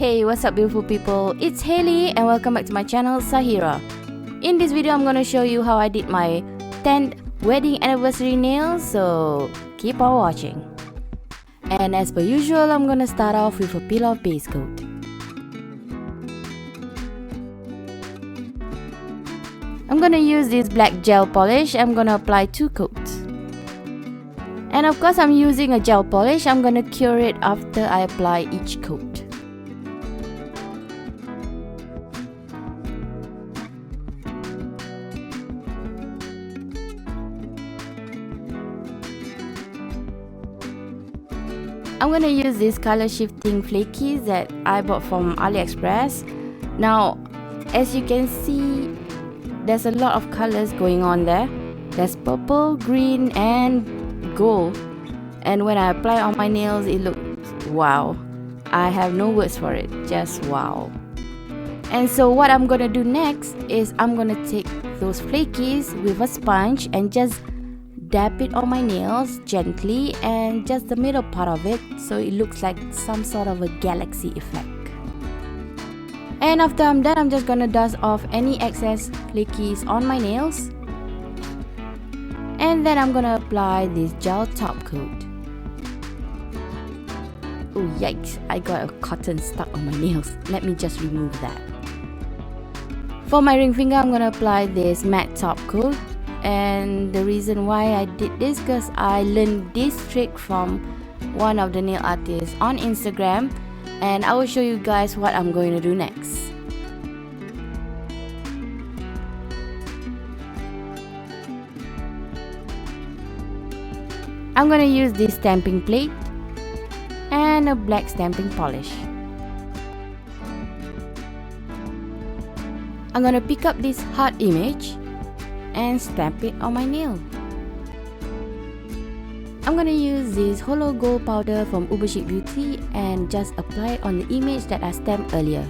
Hey, what's up beautiful people? It's Haley and welcome back to my channel Sahira. In this video I'm gonna show you how I did my 10th wedding anniversary nails, so keep on watching. And as per usual, I'm gonna start off with a peel off base coat. I'm gonna use this black gel polish. I'm gonna apply 2 coats. And of course I'm using a gel polish. I'm gonna cure it after I apply each coat. I'm gonna use these color shifting flakies that I bought from AliExpress. Now, as you can see, there's a lot of colors going on there. There's purple, green and gold. And when I apply on my nails, it looks wow. I have no words for it, just wow. And so what I'm gonna do next is I'm gonna take those flakies with a sponge and just dab it on my nails gently, and just the middle part of it, so it looks like some sort of a galaxy effect. And after I'm done, I'm just gonna dust off any excess flakies on my nails, and then I'm gonna apply this gel top coat. Oh yikes, I got a cotton stuck on my nails. Let me just remove that. For my ring finger, I'm gonna apply this matte top coat. And the reason why I did this, because I learned this trick from one of the nail artists on Instagram, and I will show you guys what I'm going to do next. I'm going to use this stamping plate and a black stamping polish. I'm going to pick up this heart image and stamp it on my nail. I'm gonna use this hollow gold powder from Uberchic Beauty and just apply it on the image that I stamped earlier.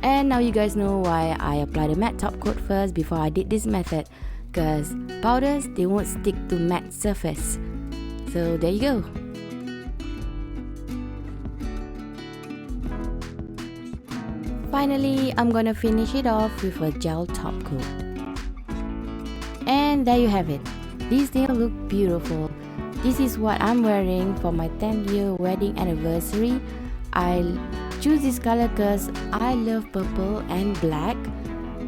And now you guys know why I applied the matte top coat first before I did this method, because powders, they won't stick to matte surface. So there you go. Finally, I'm gonna finish it off with a gel top coat. And there you have it. These nails look beautiful. This is what I'm wearing for my 10th year wedding anniversary. I choose this color because I love purple and black,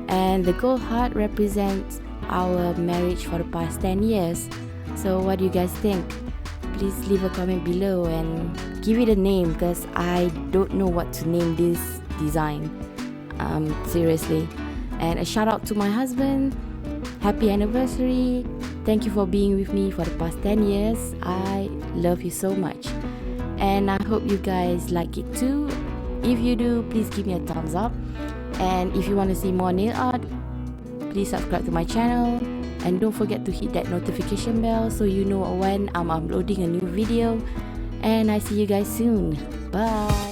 and the gold heart represents our marriage for the past 10 years. So what do you guys think? Please leave a comment below and give it a name, because I don't know what to name this design. Seriously. And a shout out to my husband. Happy anniversary. Thank you for being with me for the past 10 years. I love you so much. And I hope you guys like it too. If you do, please give me a thumbs up. And if you want to see more nail art, please subscribe to my channel. And don't forget to hit that notification bell so you know when I'm uploading a new video. And I see you guys soon. Bye.